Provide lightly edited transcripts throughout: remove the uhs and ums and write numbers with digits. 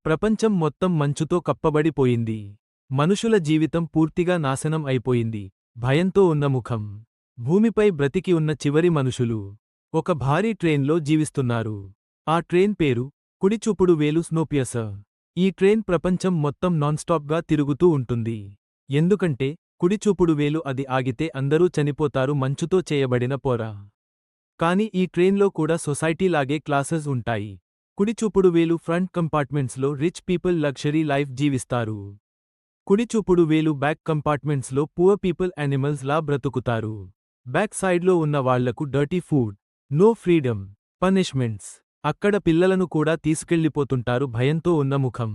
ప్రపంచం మొత్తం మంచుతో కప్పబడిపోయింది. మనుషుల జీవితం పూర్తిగా నాశనం అయిపోయింది. భయంతో ఉన్న ముఖం. భూమిపై బ్రతికి ఉన్న చివరి మనుషులు ఒక భారీ ట్రైన్లో జీవిస్తున్నారు. ఆ ట్రైన్ పేరు కుడిచూపుడు వేలు స్నోపియర్సర్. ఈ ట్రైన్ ప్రపంచం మొత్తం నాన్స్టాప్గా తిరుగుతూ ఉంటుంది. ఎందుకంటే కుడిచూపుడు వేలు అది ఆగితే అందరూ చనిపోతారు మంచుతో చేయబడిన పొర. కాని ఈ ట్రైన్లో కూడా సొసైటీలాగే క్లాసెస్ ఉంటాయి. కుడిచూపుడు వేలు ఫ్రంట్ కంపార్ట్మెంట్స్లో రిచ్ పీపుల్ లగ్జరీ లైఫ్ జీవిస్తారు. కుడిచూపుడు వేలు బ్యాక్ కంపార్ట్మెంట్స్లో పువర్ పీపుల్ యానిమల్స్ లా బ్రతుకుతారు. బ్యాక్ సైడ్లో ఉన్న వాళ్లకు dirty food, no freedom, punishments. అక్కడ పిల్లలను కూడా తీసుకెళ్లిపోతుంటారు. భయంతో ఉన్న ముఖం.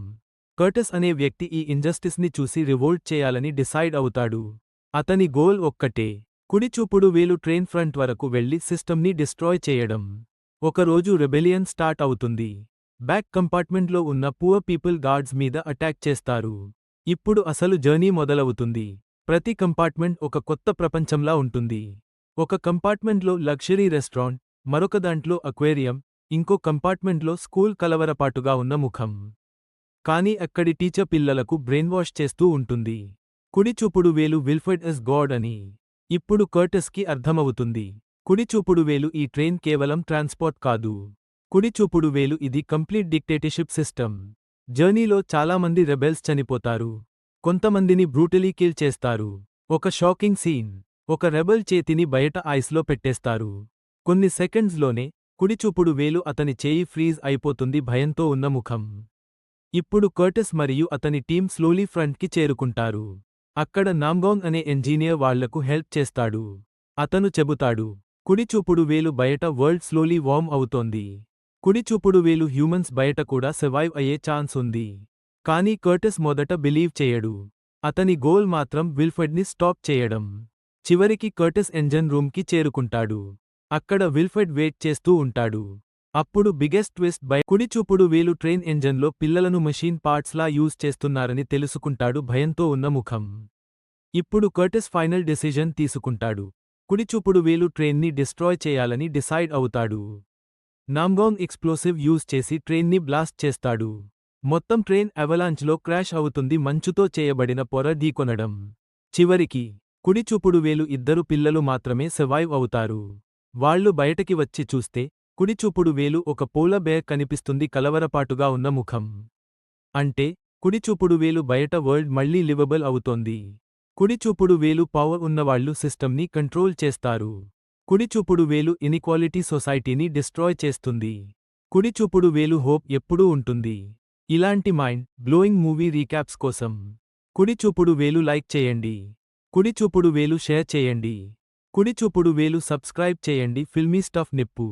కర్టస్ అనే వ్యక్తి ఈ ఇంజస్టిస్ని చూసి రివోల్ట్ చేయాలని డిసైడ్ అవుతాడు. అతని గోల్ ఒక్కటే, కుడిచూపుడు వేలు ట్రైన్ ఫ్రంట్ వరకు వెళ్లి సిస్టమ్ని డిస్ట్రాయ్ చేయడం. ఒకరోజు రెబెలియన్ స్టార్ట్ అవుతుంది. బ్యాక్ కంపార్ట్మెంట్లో ఉన్న పువర్ పీపుల్ గార్డ్స్ మీద అటాక్ చేస్తారు. ఇప్పుడు అసలు జర్నీ మొదలవుతుంది. ప్రతి కంపార్ట్మెంట్ ఒక కొత్త ప్రపంచంలా ఉంటుంది. ఒక కంపార్ట్మెంట్లో లగ్జరీ రెస్టారెంట్, మరొక దాంట్లో అక్వేరియం, ఇంకో కంపార్ట్మెంట్లో స్కూల్ కలవరపాటుగా ఉన్న ముఖం. కానీ అక్కడి టీచర్ పిల్లలకు బ్రెయిన్వాష్ చేస్తూ ఉంటుంది. కుడిచూపుడు వేలు విల్ఫ్రెడ్ ఇస్ గాడ్ అని. ఇప్పుడు కర్టస్కి అర్థమవుతుంది. కుడిచూపుడు వేలు ఈ ట్రైన్ కేవలం ట్రాన్స్పోర్ట్ కాదు. కుడిచూపుడు వేలు ఇది కంప్లీట్ డిక్టేటర్షిప్ సిస్టమ్. జర్నీలో చాలామంది రెబెల్స్ చనిపోతారు. కొంతమందిని బ్రూటలీ కిల్ చేస్తారు. ఒక షాకింగ్ సీన్. ఒక రెబెల్ చేతిని బయట ఐస్లో పెట్టేస్తారు. కొన్ని సెకండ్స్లోనే కుడిచూపుడు వేలు అతని చేయి ఫ్రీజ్ అయిపోతుంది. భయంతో ఉన్న ముఖం. ఇప్పుడు కర్టస్ మరియు అతని టీం స్లోలీ ఫ్రంట్కి చేరుకుంటారు. అక్కడ నామ్గాంగ్ అనే ఇంజనీర్ వాళ్లకు హెల్ప్ చేస్తాడు. అతను చెబుతాడు, కుడిచూపుడు వేలు బయట వరల్డ్ స్లోలీ వార్మ్ అవుతోంది. కుడిచూపుడు వేలు హ్యూమన్స్ బయట కూడా సర్వైవ్ అయ్యే ఛాన్స్ ఉంది. కానీ కర్టస్ మొదట బిలీవ్ చేయడు. అతని గోల్ మాత్రం విల్ఫ్రెడ్ని స్టాప్ చేయడం. చివరికి కర్టస్ ఎంజన్ రూమ్కి చేరుకుంటాడు. అక్కడ విల్ఫ్రెడ్ వెయిట్ చేస్తూ ఉంటాడు. అప్పుడు బిగ్గెస్ట్ ట్విస్ట్ కుడిచూపుడు వేలు ట్రైన్ ఎంజన్లో పిల్లలను మెషీన్ పార్ట్స్లా యూజ్ చేస్తున్నారని తెలుసుకుంటాడు. భయంతో ఉన్న ముఖం. ఇప్పుడు కర్టస్ ఫైనల్ డెసిజన్ తీసుకుంటాడు. కుడిచూపుడు వేలు ట్రైన్ని డిస్ట్రాయ్ చేయాలని డిసైడ్ అవుతాడు. నామ్గాంగ్ ఎక్స్ప్లోసివ్ యూజ్ చేసి ట్రైన్ని బ్లాస్ట్ చేస్తాడు. మొత్తం ట్రైన్ అవలాంచ్లో క్రాష్ అవుతుంది. మంచుతో చేయబడిన పొర ఢీకొనడం. చివరికి కుడిచూపుడు వేలు ఇద్దరు పిల్లలు మాత్రమే సర్వైవ్ అవుతారు. వాళ్లు బయటకి వచ్చి చూస్తే కుడిచూపుడు వేలు ఒక పోలార్ బేర్ కనిపిస్తుంది. కలవరపాటుగా ఉన్న ముఖం. అంటే కుడిచూపుడు వేలు బయట వరల్డ్ మళ్లీ లివబుల్ అవుతోంది. కుడిచూపుడు వేలు పవర్ ఉన్నవాళ్లు సిస్టమ్ని కంట్రోల్ చేస్తారు. కుడిచూపుడు వేలు ఇనిక్వాలిటీ సొసైటీని డిస్ట్రాయ్ చేస్తుంది. కుడిచూపుడు వేలు హోప్ ఎప్పుడూ ఉంటుంది. ఇలాంటి మైండ్ బ్లోయింగ్ మూవీ రీక్యాప్స్ కోసం కుడిచూపుడు వేలు లైక్ చేయండి. కుడిచూపుడు వేలు షేర్ చేయండి. కుడిచూపుడు వేలు సబ్స్క్రైబ్ చేయండి. ఫిల్మీ స్టఫ్ నిప్పు.